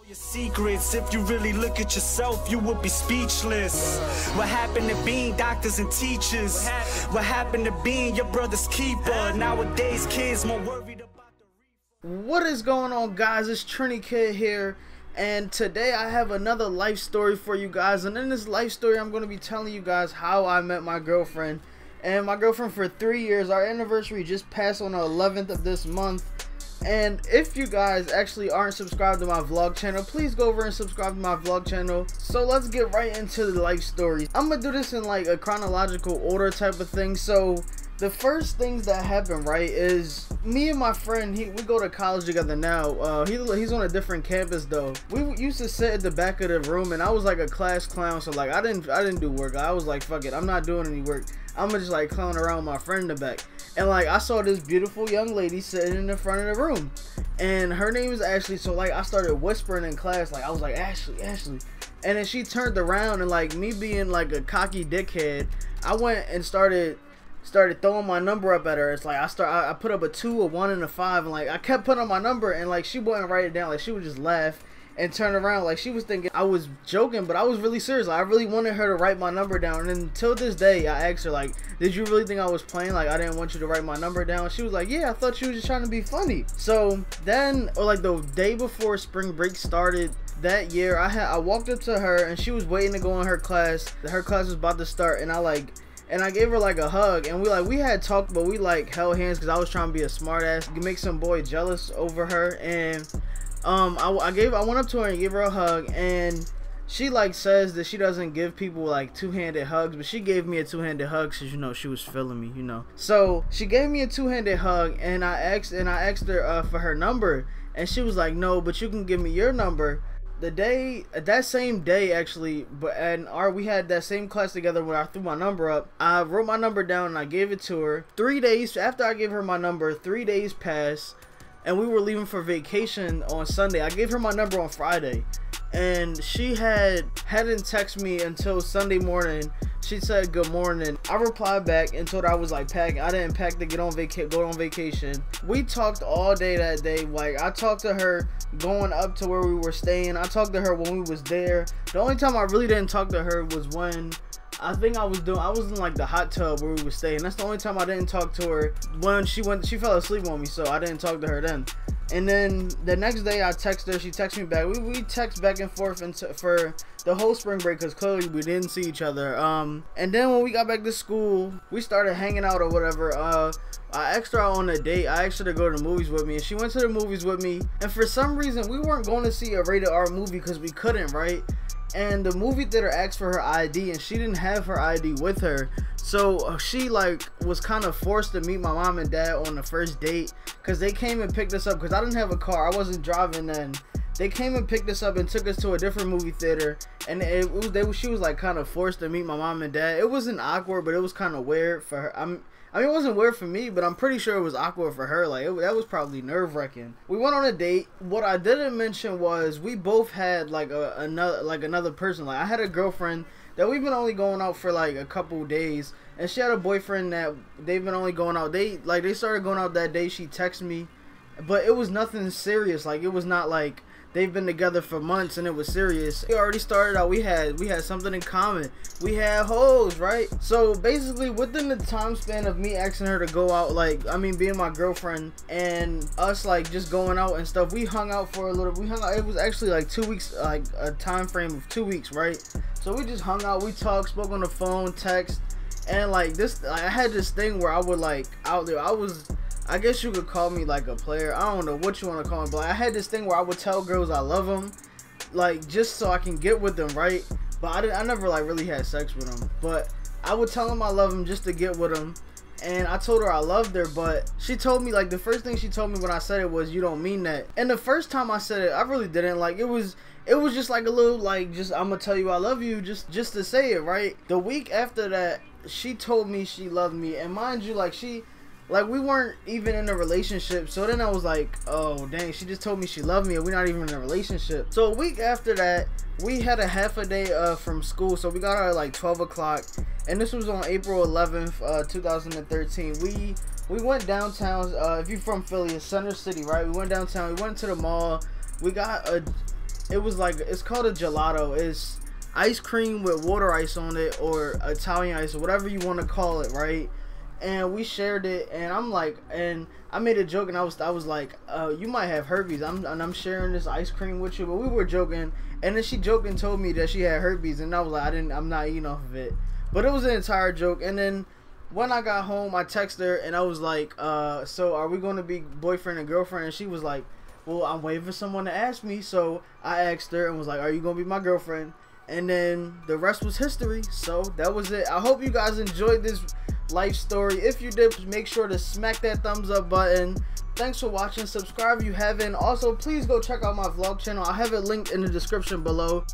Your secrets, if you really look at yourself, you would be speechless. What happened to being doctors and teachers? What happened to being your brother's keeper? Nowadays kids more worried about the What is going on, guys? It's Trini Kid here, and today I have another life story for you guys. And in this life story, I'm going to be telling you guys how I met my girlfriend. And my girlfriend for 3 years. Our anniversary just passed on the 11th of this month. And if you guys actually aren't subscribed to my vlog channel, please go over and subscribe to my vlog channel. So let's get right into the life story. I'm gonna do this in like a chronological order type of thing. So the first things that happened, right, is me and my friend, we go to college together now. He's on a different campus though. We used to sit at the back of the room, and I was like a class clown, so like I didn't do work. I was like, fuck it, I'm not doing any work. I'm gonna just like clown around with my friend in the back. And like I saw this beautiful young lady sitting in the front of the room, and her name is Ashley. So like I started whispering in class, like I was like, Ashley, Ashley. And then she turned around, and like me being like a cocky dickhead, I went and started throwing my number up at her. It's like I put up a 2, a 1, and a 5, and like I kept putting on my number, and like she wouldn't write it down. Like she would just laugh and turn around like she was thinking I was joking, but I was really serious. Like, I really wanted her to write my number down. And until this day, I asked her, like, did you really think I was playing? Like, I didn't want you to write my number down. She was like, yeah, I thought you were just trying to be funny. So then, or like the day before spring break started that year, I walked up to her, and she was waiting to go in her class. Her class was about to start, and I gave her like a hug, and we had talked, but we like held hands because I was trying to be a smart ass, make some boy jealous over her. And I went up to her and gave her a hug, and she like says that she doesn't give people like two-handed hugs, but she gave me a two-handed hug because, you know, she was feeling me, you know. So she gave me a two-handed hug, and I asked her for her number, and she was like, no, but you can give me your number. That same day actually, we had that same class together when I threw my number up. I wrote my number down and I gave it to her. 3 days after I gave her my number, 3 days passed, and we were leaving for vacation on Sunday. I gave her my number on Friday, and she hadn't texted me until Sunday morning. She said good morning. I replied back and told her I was like packing. I didn't pack to go on vacation. We talked all day that day. Like, I talked to her going up to where we were staying. I talked to her when we was there. The only time I really didn't talk to her was when I was in like the hot tub where we were staying. That's the only time I didn't talk to her. When she fell asleep on me, so I didn't talk to her then. And then the next day I texted her, she texted me back. We text back and forth for the whole spring break because clearly we didn't see each other. And then when we got back to school, we started hanging out or whatever. I asked her out on a date. I asked her to go to the movies with me, and she went to the movies with me. And for some reason, we weren't going to see a rated R movie because we couldn't, right? And the movie theater asked for her ID, and she didn't have her ID with her. So she like was kind of forced to meet my mom and dad on the first date, because they came and picked us up because I didn't have a car. I wasn't driving then. They came and picked us up and took us to a different movie theater, and she was like kind of forced to meet my mom and dad. It wasn't awkward, but it was kind of weird for her. I mean, it wasn't weird for me, but I'm pretty sure it was awkward for her. Like, that was probably nerve-wracking. We went on a date. What I didn't mention was we both had like another person. Like, I had a girlfriend that we've been only going out for like a couple days, and she had a boyfriend that they've been only going out. They started going out that day. She texted me, but it was nothing serious. Like, it was not like they've been together for months and it was serious. We already started out. We had something in common. We had hoes, right? So basically, within the time span of me asking her to go out, being my girlfriend, and us like just going out and stuff, we hung out for a little. We hung out. It was actually like 2 weeks, like a time frame of 2 weeks, right? So we just hung out. We talked, spoke on the phone, text, and like this. I had this thing where I would like out there. I guess you could call me like a player. I don't know what you want to call me, but I had this thing where I would tell girls I love them, like just so I can get with them, right? But I never like really had sex with them, but I would tell them I love them just to get with them. And I told her I loved her, but she told me, like, the first thing she told me when I said it was, you don't mean that. And the first time I said it, I really didn't. Like, it was just like a little, like, just, I'm gonna tell you I love you, just to say it, right? The week after that, she told me she loved me, and mind you, like, we weren't even in a relationship. So then I was like, oh dang, she just told me she loved me and we're not even in a relationship. So a week after that, we had a half a day from school. So we got out at like 12 o'clock, and this was on April 11th, 2013. We went downtown. If you're from Philly, it's Center City, right? We went downtown. We went to the mall. We got it was like, it's called a gelato. It's ice cream with water ice on it, or Italian ice, or whatever you want to call it, right? And we shared it, and I'm like, and I made a joke, and I was like, you might have herpes. I'm sharing this ice cream with you, but we were joking. And then she joked and told me that she had herpes, and I was like, I'm not eating off of it. But it was an entire joke. And then when I got home, I texted her, and I was like, so are we going to be boyfriend and girlfriend? And she was like, well, I'm waiting for someone to ask me. So I asked her and was like, are you going to be my girlfriend? And then the rest was history. So that was it. I hope you guys enjoyed this life story. If you did, make sure to smack that thumbs up button. Thanks for watching. Subscribe if you haven't. Also, please go check out my vlog channel. I have it linked in the description below.